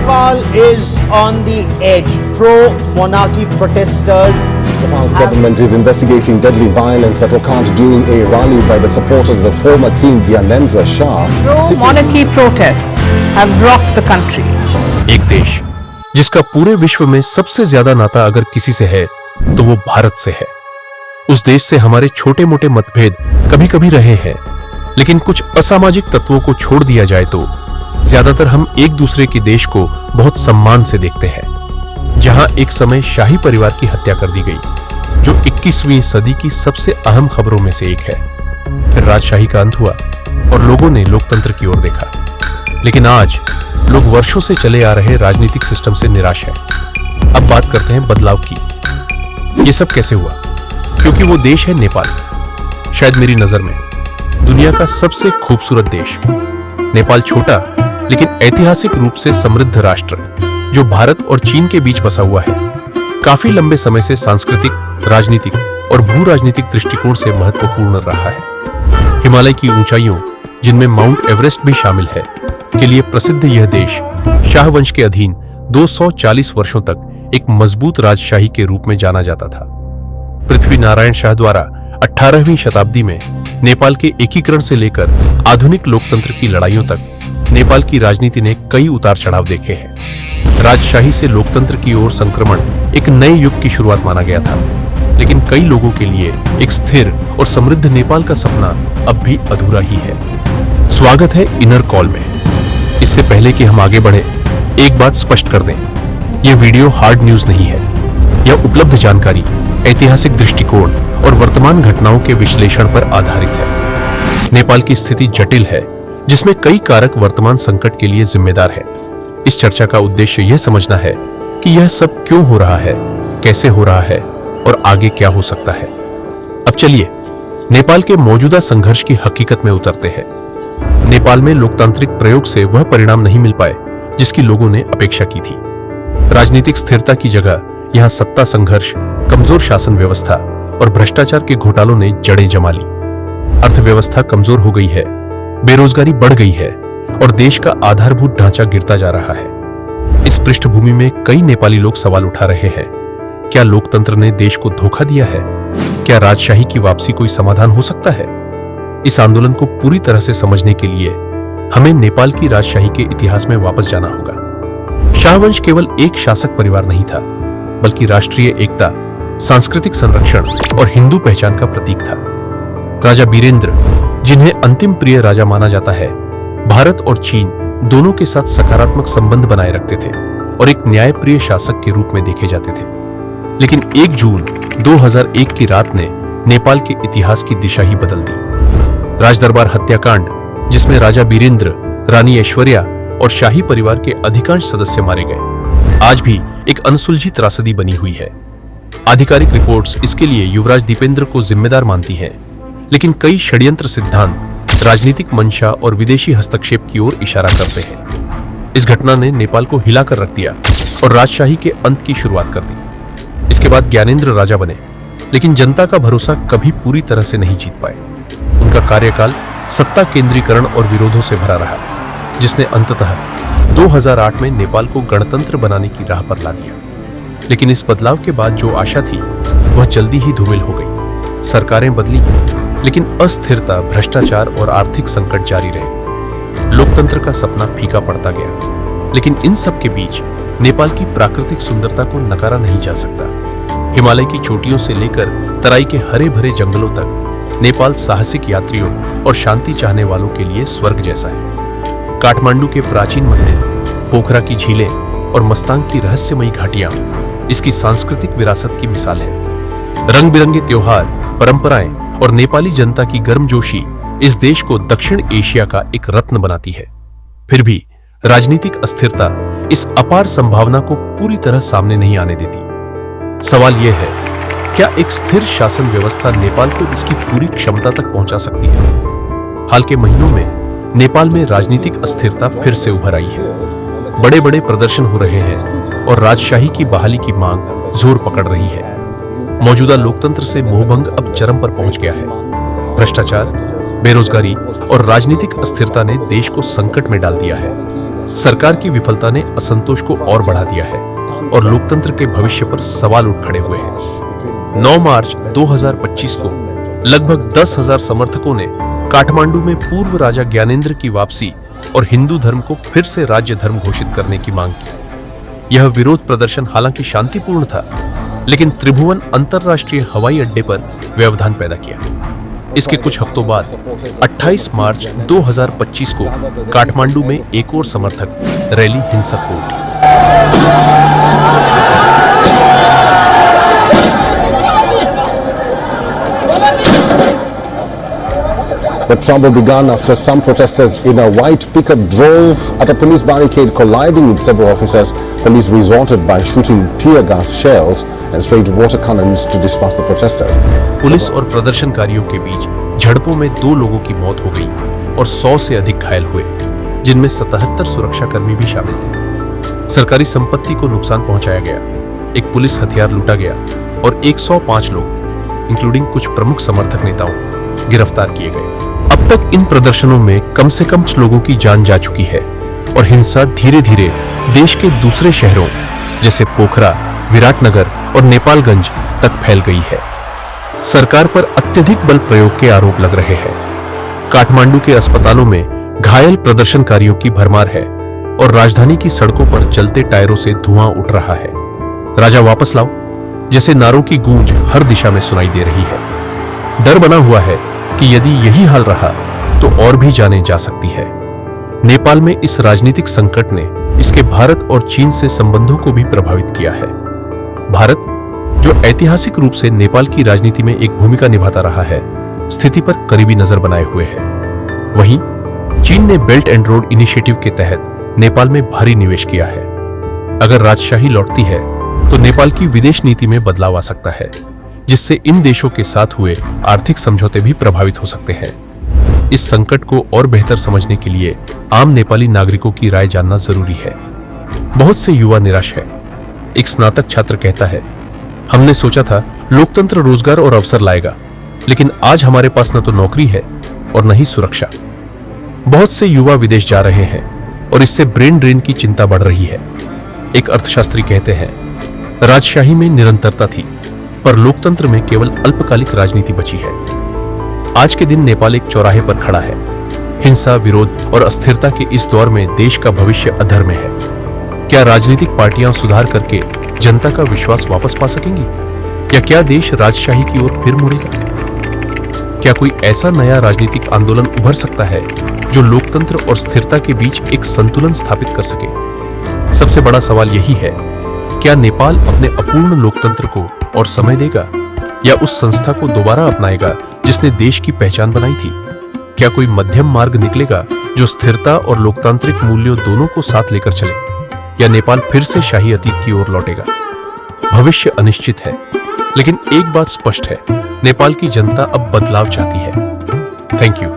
Nepal is on the edge. Pro-monarchy protesters. Nepal's government is investigating deadly violence that occurred during a rally by the supporters of the former king Gyanendra Shah. Pro-monarchy protests have rocked the country. एक देश जिसका पूरे विश्व में सबसे ज्यादा नाता अगर किसी से है तो वो भारत से है। उस देश से हमारे छोटे मोटे मतभेद कभी कभी रहे हैं, लेकिन कुछ असामाजिक तत्वों को छोड़ दिया जाए तो ज्यादातर हम एक दूसरे के देश को बहुत सम्मान से देखते हैं। जहां एक समय शाही परिवार की हत्या कर दी गई, जो 21वीं सदी की सबसे अहम खबरों में से एक है। फिर राजशाही का अंत हुआ और लोगों ने लोकतंत्र की ओर देखा। लेकिन आज लोग वर्षों से चले आ रहे राजनीतिक सिस्टम से निराश हैं। अब बात करते हैं बदलाव की। ये सब कैसे हुआ? क्योंकि वो देश है नेपाल, शायद मेरी नजर में दुनिया का सबसे खूबसूरत देश। नेपाल छोटा लेकिन ऐतिहासिक रूप से समृद्ध राष्ट्र, जो भारत और चीन के बीच बसा हुआ है, काफी लंबे समय से सांस्कृतिक, राजनीतिक और भू राजनीतिक दृष्टिकोण से महत्वपूर्ण रहा है। हिमालय की ऊंचाइयों, जिनमें माउंट एवरेस्ट भी शामिल है, के लिए प्रसिद्ध यह देश शाह वंश के अधीन 240 वर्षों तक एक मजबूत राजशाही के रूप में जाना जाता था। पृथ्वी नारायण शाह द्वारा 18वीं शताब्दी में नेपाल के एकीकरण से लेकर आधुनिक लोकतंत्र की लड़ाइयों तक नेपाल की राजनीति ने कई उतार चढ़ाव देखे हैं। राजशाही से लोकतंत्र की ओर संक्रमण एक नए युग की शुरुआत माना गया था, लेकिन कई लोगों के लिए एक स्थिर और समृद्ध नेपाल का सपना अब भी अधूरा ही है। स्वागत है इनर कॉल में। इससे पहले कि हम आगे बढ़े, एक बात स्पष्ट कर दें, यह वीडियो हार्ड न्यूज नहीं है। यह उपलब्ध जानकारी, ऐतिहासिक दृष्टिकोण और वर्तमान घटनाओं के विश्लेषण पर आधारित है। नेपाल की स्थिति जटिल है, जिसमें कई कारक वर्तमान संकट के लिए जिम्मेदार है। इस चर्चा का उद्देश्य यह समझना है कि यह सब क्यों हो रहा है, कैसे हो रहा है और आगे क्या हो सकता है। अब चलिए नेपाल के मौजूदा संघर्ष की हकीकत में उतरते हैं। नेपाल में लोकतांत्रिक प्रयोग से वह परिणाम नहीं मिल पाए जिसकी लोगों ने अपेक्षा की थी। राजनीतिक स्थिरता की जगह यहां सत्ता संघर्ष, कमजोर शासन व्यवस्था और भ्रष्टाचार के घोटालों ने जड़ें जमा ली। अर्थव्यवस्था कमजोर हो गई है, बेरोजगारी बढ़ गई है और देश का आधारभूत ढांचा गिरता जा रहा है। इस पृष्ठभूमि में कई नेपाली लोग सवाल उठा रहे हैं, क्या लोकतंत्र ने देश को धोखा दिया है? क्या राजशाही की वापसी कोई समाधान हो सकता है? इस आंदोलन को पूरी तरह से समझने के लिए हमें नेपाल की राजशाही के इतिहास में वापस जाना होगा। शाहवंश केवल एक शासक परिवार नहीं था, बल्कि राष्ट्रीय एकता, सांस्कृतिक संरक्षण और हिंदू पहचान का प्रतीक था। राजा बीरेंद्र, जिन्हें अंतिम प्रिय राजा माना जाता है, भारत और चीन दोनों के साथ सकारात्मक संबंध बनाए रखते थे और एक न्यायप्रिय शासक के रूप में देखे जाते थे। लेकिन 1 जून 2001 की रात ने नेपाल के इतिहास की दिशा ही बदल दी। राजदरबार हत्याकांड, जिसमें राजा बीरेंद्र, रानी ऐश्वर्या और शाही परिवार के अधिकांश सदस्य मारे गए, आज भी एक अनसुलझी त्रासदी बनी हुई है। आधिकारिक रिपोर्ट्स इसके लिए युवराज दीपेंद्र को जिम्मेदार मानती हैं, लेकिन कई षड्यंत्र सिद्धांत राजनीतिक मंशा और विदेशी हस्तक्षेप की ओर इशारा करते हैं। इस घटना ने नेपाल को हिलाकर रख दिया और राजशाही के अंत की शुरुआत कर दी। इसके बाद ज्ञानेंद्र राजा बने, लेकिन जनता का भरोसा कभी पूरी तरह से नहीं जीत पाए। उनका कार्यकाल सत्ता केंद्रीकरण और विरोधों से भरा रहा, जिसने अंततः 2008 में नेपाल को गणतंत्र बनाने की राह पर ला दिया। लेकिन इस बदलाव के बाद जो आशा थी, वह जल्दी ही धूमिल हो गई। सरकारें बदली, लेकिन अस्थिरता, भ्रष्टाचार और आर्थिक संकट जारी रहे। लोकतंत्र का सपना फीका पड़ता गया। लेकिन इन सब के बीच नेपाल की प्राकृतिक सुंदरता को नकारा नहीं जा सकता। हिमालय की चोटियों से लेकर तराई के हरे भरे जंगलों तक नेपाल साहसिक यात्रियों और शांति चाहने वालों के लिए स्वर्ग जैसा है। काठमांडू के प्राचीन मंदिर, पोखरा की झीलें और मस्तांग की रहस्यमयी घाटियां इसकी सांस्कृतिक विरासत की मिसाल है। रंग बिरंगे त्योहार, परंपराएं और नेपाली जनता की गर्मजोशी इस देश को दक्षिण एशिया का एक रत्न बनाती है। फिर भी राजनीतिक अस्थिरता इस अपार संभावना को पूरी तरह सामने नहीं आने देती। सवाल यह है, क्या एक स्थिर शासन व्यवस्था नेपाल को इसकी पूरी क्षमता तक पहुंचा सकती है? हाल के महीनों में नेपाल में राजनीतिक अस्थिरता फिर से उभर आई है। बड़े बड़े प्रदर्शन हो रहे हैं और राजशाही की बहाली की मांग जोर पकड़ रही है। मौजूदा लोकतंत्र से मोहभंग अब चरम पर पहुंच गया है। भ्रष्टाचार, बेरोजगारी और राजनीतिक अस्थिरता ने देश को संकट में डाल दिया है। सरकार की विफलता ने असंतोष को और बढ़ा दिया है और लोकतंत्र के भविष्य पर सवाल उठ खड़े हुए हैं। 9 मार्च 2025 को लगभग 10,000 समर्थकों ने काठमांडू में पूर्व राजा ज्ञानेंद्र की वापसी और हिंदू धर्म को फिर से राज्य धर्म घोषित करने की मांग की। यह विरोध प्रदर्शन हालांकि शांतिपूर्ण था, लेकिन त्रिभुवन अंतरराष्ट्रीय हवाई अड्डे पर व्यवधान पैदा किया। इसके कुछ हफ्तों बाद 28 मार्च 2025 को काठमांडू में एक और समर्थक रैली हिंसक हो उठी। The trouble began after some protesters in a white pickup drove at a police barricade, colliding with several officers. Police resorted by shooting tear gas shells and sprayed water cannons to disperse the protesters. Police और प्रदर्शनकारियों के बीच झड़पों में 2 लोगों की मौत हो गई और 100 से अधिक घायल हुए, जिनमें 77 सुरक्षाकर्मी भी शामिल थे। सरकारी संपत्ति को नुकसान पहुंचाया गया, एक पुलिस हथियार लूटा गया और 105 लोग, इंक्लूडिंग कुछ प्रमुख समर्थक नेताओं, गिरफ्तार किए गए। अब तक इन प्रदर्शनों में कम से कम 6 लोगों की जान जा चुकी है और हिंसा धीरे धीरे देश के दूसरे शहरों जैसे पोखरा, विराटनगर और नेपालगंज तक फैल गई है। सरकार पर अत्यधिक बल प्रयोग के आरोप लग रहे हैं। काठमांडू के अस्पतालों में घायल प्रदर्शनकारियों की भरमार है और राजधानी की सड़कों पर जलते टायरों से धुआं उठ रहा है। राजा वापस लाओ जैसे नारों की गूंज हर दिशा में सुनाई दे रही है। डर बना हुआ है कि यदि यही हाल रहा तो और भी जानें जा सकती है। नेपाल में इस राजनीतिक संकट ने इसके भारत और चीन से संबंधों को भी प्रभावित किया है। भारत, जो ऐतिहासिक रूप से नेपाल की राजनीति में एक भूमिका निभाता रहा है, स्थिति पर करीबी नजर बनाए हुए है। वहीं चीन ने बेल्ट एंड रोड इनिशिएटिव के तहत नेपाल में भारी निवेश किया है। अगर राजशाही लौटती है तो नेपाल की विदेश नीति में बदलाव आ सकता है, जिससे इन देशों के साथ हुए आर्थिक समझौते भी प्रभावित हो सकते हैं। इस संकट को और बेहतर समझने के लिए आम नेपाली नागरिकों की राय जानना जरूरी है। बहुत से युवा निराश है। एक स्नातक छात्र कहता है, हमने सोचा था लोकतंत्र रोजगार और अवसर लाएगा, लेकिन आज हमारे पास न तो नौकरी है और न ही सुरक्षा। बहुत से युवा विदेश जा रहे हैं और इससे ब्रेन ड्रेन की चिंता बढ़ रही है। एक अर्थशास्त्री कहते हैं, राजशाही में निरंतरता थी, पर लोकतंत्र में केवल अल्पकालिक राजनीति बची है। आज के दिन नेपाल एक चौराहे पर खड़ा है। हिंसा, विरोध और अस्थिरता के इस दौर में देश का भविष्य अधर में है। क्या राजनीतिक पार्टियां सुधार करके जनता का विश्वास वापस पा सकेंगी, या क्या देश राजशाही की ओर फिर मुड़ेगा? क्या कोई ऐसा नया राजनीतिक आंदोलन उभर सकता है जो लोकतंत्र और स्थिरता के बीच एक संतुलन स्थापित कर सके? सबसे बड़ा सवाल यही है, क्या नेपाल अपने अपूर्ण लोकतंत्र को और समय देगा, या उस संस्था को दोबारा अपनाएगा जिसने देश की पहचान बनाई थी? क्या कोई मध्यम मार्ग निकलेगा जो स्थिरता और लोकतांत्रिक मूल्यों दोनों को साथ लेकर चले, या नेपाल फिर से शाही अतीत की ओर लौटेगा? भविष्य अनिश्चित है, लेकिन एक बात स्पष्ट है, नेपाल की जनता अब बदलाव चाहती है। Thank you.